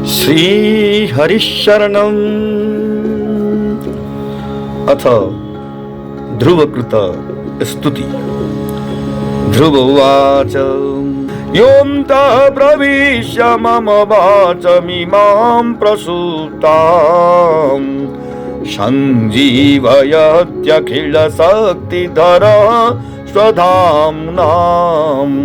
श्री हरिशरणम् अथ ध्रुवकृत स्तुति। ध्रुव उवाच योऽन्तः प्रविश्य मम वाचमिमां प्रसूताम् सञ्जीवयत्यखिलशक्तिधरः स्वधाम्नाम्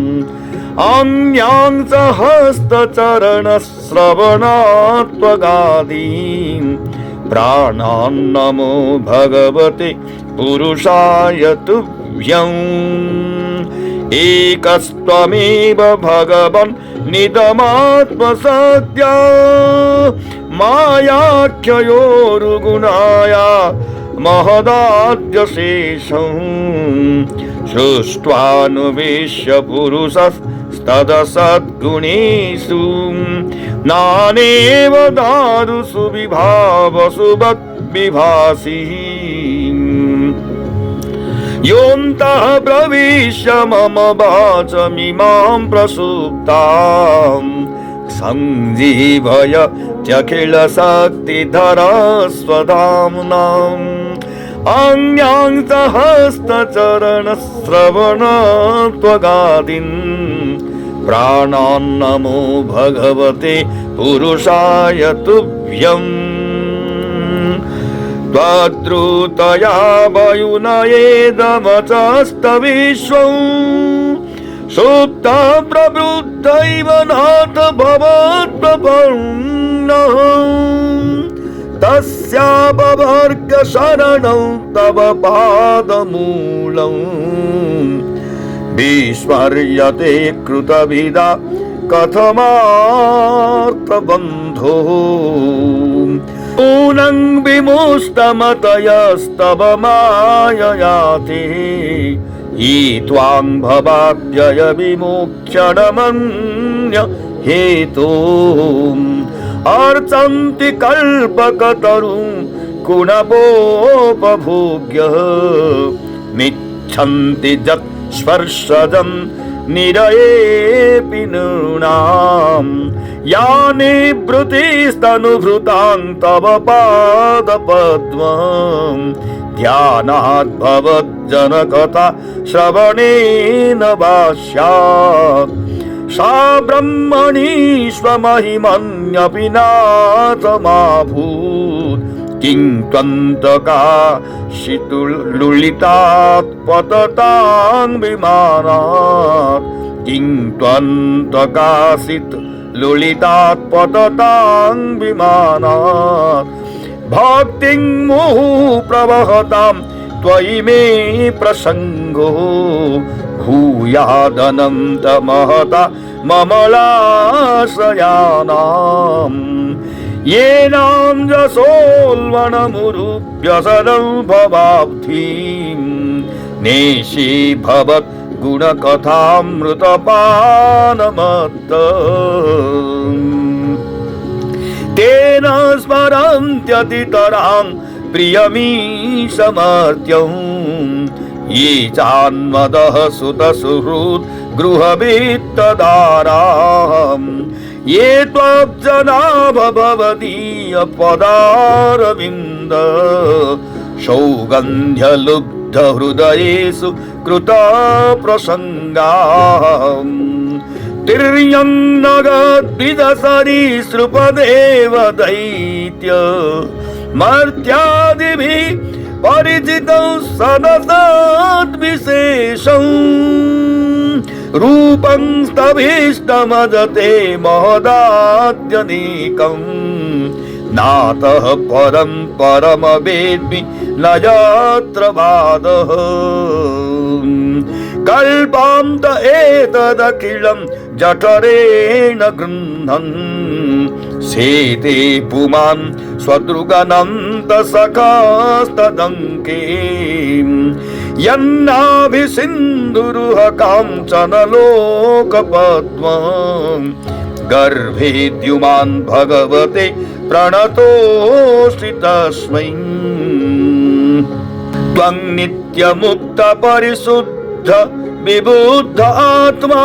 अन्यां सहस्रचरणश्रवणात्वगादीन् प्राणान् नमो भगवते पुरुषाय तुभ्यम्। एकस्त्वमेव भगवन् निदमात्मसत्या मायाख्ययोरुगुणाया महदाद्यशेषम् सृष्ट्वानुवेश्य पुरुषस्तदसद्गुणेषु नानेव दारुषु विभावसु वद्विभासि। योऽन्तः प्रविश्य मम वाचमिमां प्रसुप्ताम् सञ्जीवयत्यखिलशक्तिधरः स्वधाम्नाम् अन्यां सहस्रचरणश्रवणात्वगादीन् प्राणान् नमो भगवते पुरुषाय तुभ्यम्। त्वद्रुतया वयुनयेदमचस्तविश्वम् सुप्ता प्रवृद्धैव नाथ भवत्प्रपन्नः तस्यापवर्ग शरणं तव पादमूलम् विस्मर्यते कृतविदा कथमार्तबन्धो ऊनं विमुष्टमतयस्तव माययाते ये त्वां भवाप्यय विमुख्यणमन्य हेतुम् अर्चन्ति कल्पकतरुं कुणपोपभोग्य निच्छन्ति यत् स्पर्शजं निरयेऽपि नृणाम् यानि वृत्तिस्तनुभृतां तव पादपद्मं ध्यानात् भवज्जनकथा श्रवणेन वा स्यात् सा ब्रह्मणि स्वमहिमन्यपि नाथमाभूत् किं त्वन्तकाशितुलुलितात् पततां विमानात् किं त्वन्तकाशित लुलितात् पततां विमानात् भक्तिं मुहुः प्रवहतां त्वयि मे प्रसङ्गो भूयादनन्तमहता ममलाशयानाम् येनां जसोल्बणमुरुभ्यसनं भवाब्धिं नेषे भवत् गुणकथामृतपानमत्त तेन स्मरन्त्यतितरां प्रियमीशमर्त्यं ये चान्मदः सुतसुहृद् गृहवित्तदाराम् ये त्वब्जना भवदीयपदारविन्द सौगन्ध्यलुब्धहृदयेषु कृतप्रसङ्गाम् तिर्यं नगद्विदसरीसृपदेव दैत्य मर्त्यादिभिः परिचितं सदसद्विशेषम् रूपं स्तभीष्टमजते महदाद्यनीकम् नातः परं परमवेद्मि न यत्र वादः कल्पान्त एतदखिलं जठरेण गृह्णन् शेते पुमान् स्वदृगनन्तसखास्तदङ्के यन्नाभिसिन्धुरुह काञ्चनलोकपद्मम् गर्भे द्युमान् भगवते प्रणतोऽस्मि तस्मै। त्वं नित्यमुक्त परिशुद्ध विबुद्ध आत्मा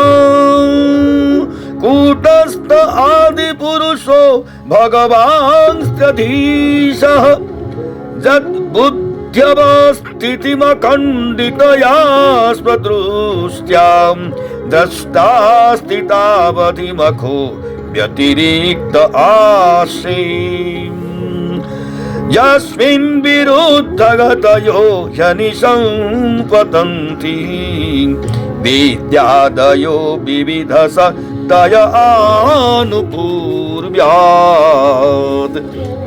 कूटस्थ आदि पुरुषो भगवांस्त्यधीशः यद्बुद्ध्यवस्थितिमखण्डितया स्वदृष्ट्यां द्रष्टास्ति तावधिमखो व्यतिरिक्त आसे यस्मिन् विरुद्धगतयो ह्यनिसंपतन्ति विद्यादयो विविधसक्तय आनुपूर्व्यात्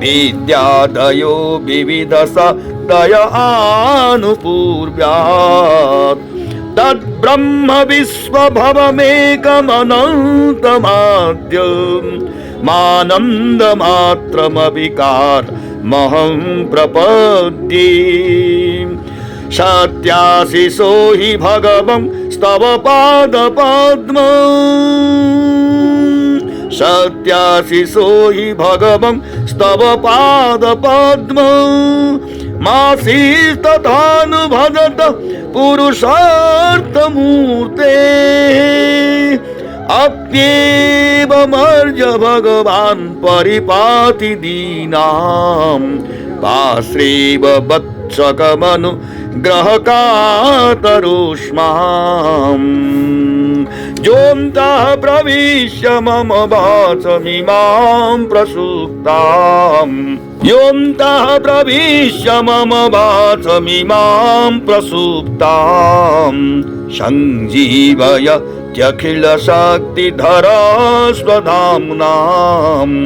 विद्यादयो विविधसक्तय आनुपूर्व्यात् तद्ब्रह्म विश्वभवमेकमनन्तमाद्यम् मानन्दमात्रमविकारमहं प्रपद्ये सत्याशिषो हि भगवं स्तव पादपद्मम् सत्याशिषो हि भगवं स्तव पादपद्मम् मासीस्तथानुभजत पुरुषार्थमूर्ते अप्येवमर्ज भगवान् परिपाति दीनां पाश्रेव वत्सकमनु ग्रहकातरोष्माम् योऽन्तः प्रविश्य मम वाचमिमां प्रसुप्ताम् योऽन्तः प्रविश्य मम वाचमिमां प्रसुप्ताम् सञ्जीवयत्यखिलशक्तिधरा स्वधाम्नाम्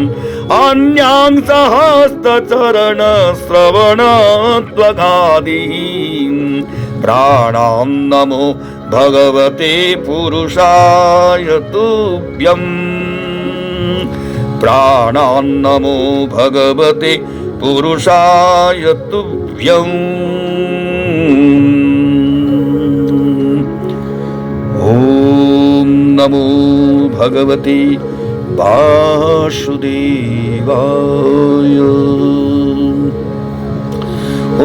अन्यां सहस्रचरणश्रवणत्वगादीन् प्राणां नमो भगवते पुरुषाय तुभ्यम् प्राणां नमो भगवते पुरुषाय तुभ्यम् ॐ नमो भगवते वासुदेवाय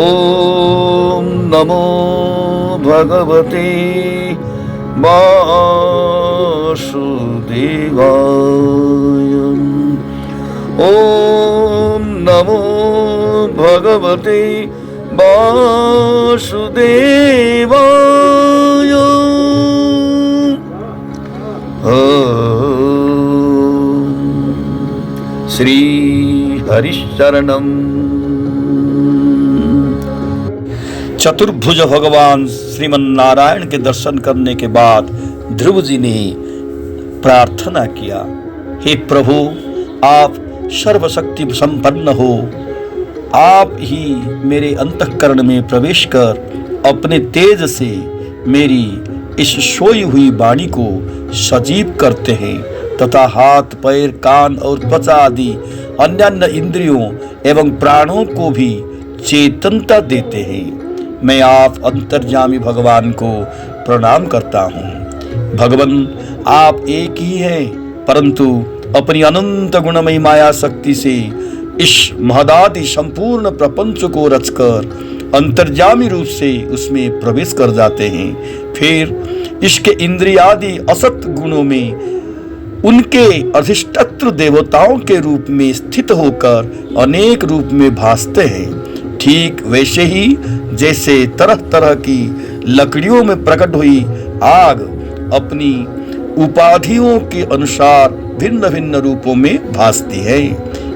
ॐ नमो भगवते वासुदेवाय ॐ नमो भगवते वासुदेवाय श्री हरिशरणम। चतुर्भुज भगवान श्रीमन नारायण के दर्शन करने के बाद ध्रुव जी ने प्रार्थना किया, हे प्रभु, आप सर्वशक्ति संपन्न हो, आप ही मेरे अंतःकरण में प्रवेश कर अपने तेज से मेरी इस सोई हुई वाणी को सजीव करते हैं तथा हाथ, पैर, कान और त्वचा आदि अन्य इंद्रियों एवं प्राणों को भी चेतनता देते हैं। मैं आप अंतर्यामी भगवान को प्रणाम करता हूँ। भगवान आप एक ही हैं, परंतु अपनी अनंत गुणमयी माया शक्ति से इस महदादि संपूर्ण प्रपंच को रचकर अंतर्यामी रूप से उसमें प्रवेश कर जाते हैं। फिर इसके इंद्रियादि असत गुणों में उनके अधिष्ठात्र देवताओं के रूप में स्थित होकर अनेक रूप में भासते हैं। ठीक वैसे ही जैसे तरह तरह की लकड़ियों में प्रकट हुई आग अपनी उपाधियों के अनुसार भिन्न भिन्न रूपों में भासती है।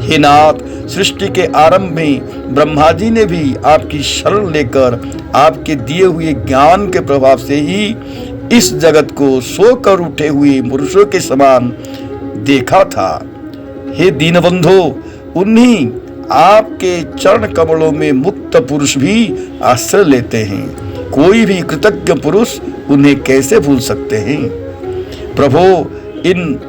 हे नाथ, सृष्टि के आरंभ में ब्रह्मा जी ने भी आपकी शरण लेकर आपके दिए हुए ज्ञान के प्रभाव से ही इस जगत को सोकर उठे हुए पुरुषों के समान देखा था। हे दीनबंधो, उन्हीं आपके चरण कमलों में मुक्त पुरुष भी आश्रय लेते हैं। कोई भी कृतज्ञ पुरुष उन्हें कैसे भूल सकते हैं। प्रभो, इन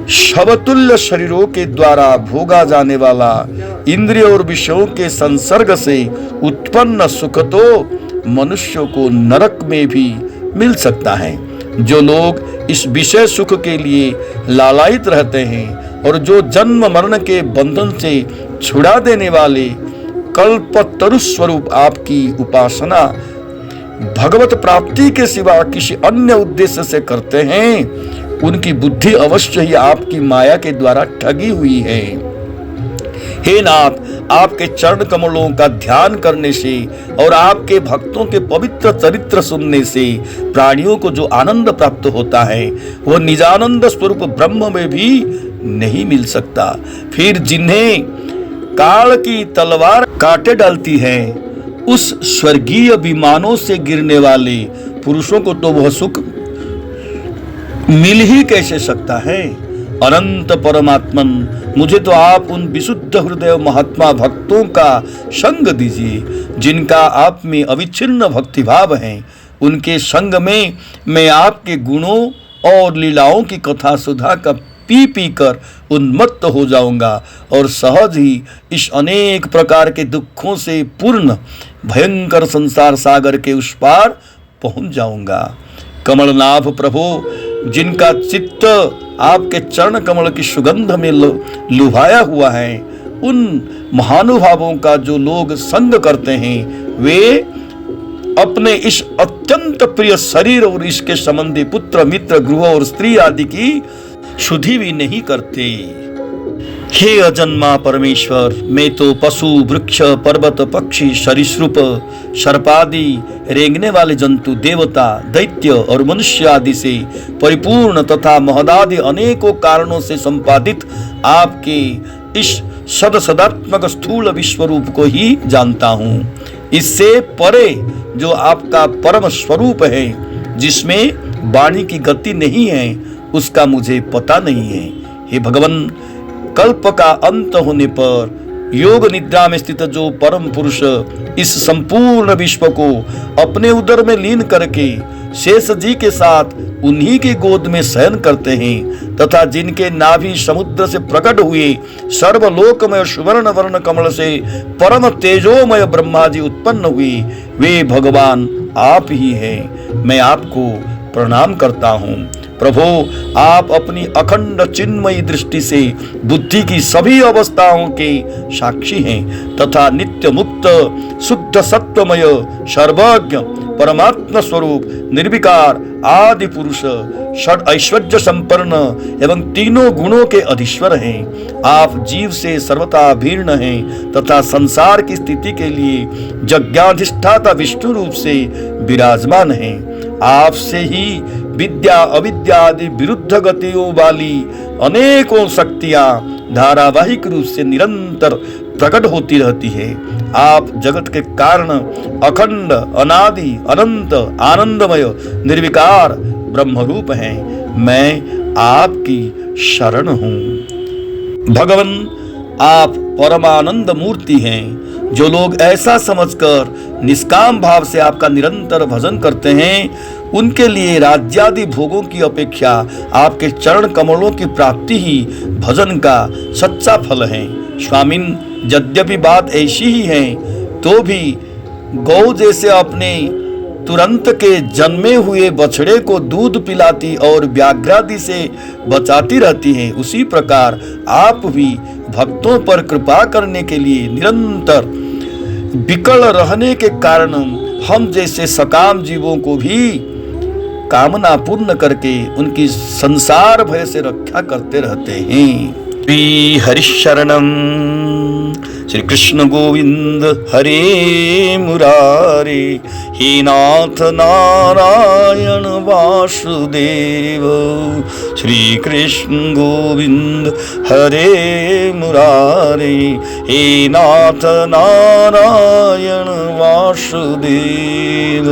शवतुल्य शरीरों के द्वारा भोगा जाने वाला इंद्रिय और विषयों के संसर्ग से उत्पन्न सुख तो मनुष्यों को नरक में भी मिल सकता है। जो लोग इस विषय सुख के लिए लालायित रहते हैं और जो जन्म मरण के बंधन से छुड़ा देने वाले कल्पतरु स्वरूप आपकी उपासना भगवत प्राप्ति के सिवा किसी अन्य उद्देश्य से करते हैं, उनकी बुद्धि अवश्य ही आपकी माया के द्वारा ठगी हुई है। हे नाथ, आपके चरण कमलों का ध्यान करने से और आपके भक्तों के पवित्र चरित्र सुनने से प्राणियों को जो आनंद प्राप्त होता है वह निजानंद स्वरूप ब्रह्म में भी नहीं मिल सकता। फिर जिन्हें काल की तलवार काटे डालती है, उस स्वर्गीय विमानों से गिरने वाले पुरुषों को तो वह सुख मिल ही कैसे सकता है। अनंत परमात्मन, मुझे तो आप उन विशुद्ध हृदय महात्मा भक्तों का संग दीजिए जिनका आप में अविच्छिन्न भक्तिभाव है। उनके संग में मैं आपके गुणों और लीलाओं की कथा सुधा का पी पी कर उन्मत्त हो जाऊंगा और सहज ही इस अनेक प्रकार के दुखों से पूर्ण भयंकर संसार सागर के उस पार पहुंच जाऊंगा। कमलनाभ प्रभु, जिनका चित्त आपके चरण कमल की सुगंध में लुभाया हुआ है, उन महानुभावों का जो लोग संग करते हैं वे अपने इस अत्यंत प्रिय शरीर और इसके संबंधी पुत्र मित्र गृह और स्त्री आदि की शुद्धि भी नहीं करते। हे अजन्मा परमेश्वर, मैं तो पशु वृक्ष पर्वत पक्षी सरीसृप सर्पादि रेंगने वाले जंतु देवता दैत्य और मनुष्य आदि से परिपूर्ण तथा महदादि अनेकों कारणों से संपादित आपके इस सदात्मक स्थूल विश्वरूप को ही जानता हूँ। इससे परे जो आपका परम स्वरूप है जिसमें वाणी की गति नहीं है, उसका मुझे पता नहीं है। हे भगवान, कल्प का अंत होने पर योग निद्रा में स्थित जो परम पुरुष इस संपूर्ण विश्व को अपने उदर में लीन करके शेष जी के साथ उन्हीं की गोद में शयन करते हैं तथा जिनके नाभि समुद्र से प्रकट हुए सर्वलोकमय सुवर्ण वर्ण कमल से परम तेजोमय ब्रह्मा जी उत्पन्न हुए, वे भगवान आप ही हैं। मैं आपको प्रणाम करता हूँ। प्रभु, आप अपनी अखंड चिन्मयी दृष्टि से बुद्धि की सभी अवस्थाओं के साक्षी हैं तथा नित्य मुक्त शुद्ध सत्वमय सर्वज्ञ परमात्मा स्वरूप निर्विकार आदि पुरुष षड ऐश्वर्य संपन्न एवं तीनों गुणों के अधीश्वर हैं। आप जीव से सर्वथा भिन्न हैं तथा संसार की स्थिति के लिए यज्ञाधिष्ठाता विष्णु रूप से विराजमान हैं। आपसे ही विद्या अविद्या आदि विरुद्ध गतियों वाली अनेकों शक्तियां धारावाहिक रूप से निरंतर प्रकट होती रहती है। आप जगत के कारण अखंड अनादि अनंत आनंदमय निर्विकार ब्रह्मरूप हैं। मैं आपकी शरण हूँ। भगवान, आप परमानंद मूर्ति हैं। जो लोग ऐसा समझकर निष्काम भाव से आपका निरंतर भजन करते हैं, उनके लिए राज्यादि भोगों की अपेक्षा आपके चरण कमलों की प्राप्ति ही भजन का सच्चा फल है। स्वामिन, यद्यपि बात ऐसी ही है तो भी गौ जैसे अपने तुरंत के जन्मे हुए बछड़े को दूध पिलाती और व्याघ्रादि से बचाती रहती हैं, उसी प्रकार आप भी भक्तों पर कृपा करने के लिए निरंतर विकल रहने के कारण हम जैसे सकाम जीवों को भी कामना पूर्ण करके उनकी संसार भय से रक्षा करते रहते हैं। श्री हरिशरणम श्री कृष्ण गोविंद हरे मुरारे, हे नाथ नारायण वासुदेव। श्री कृष्ण गोविंद हरे मुरारे, हे नाथ नारायण वासुदेव।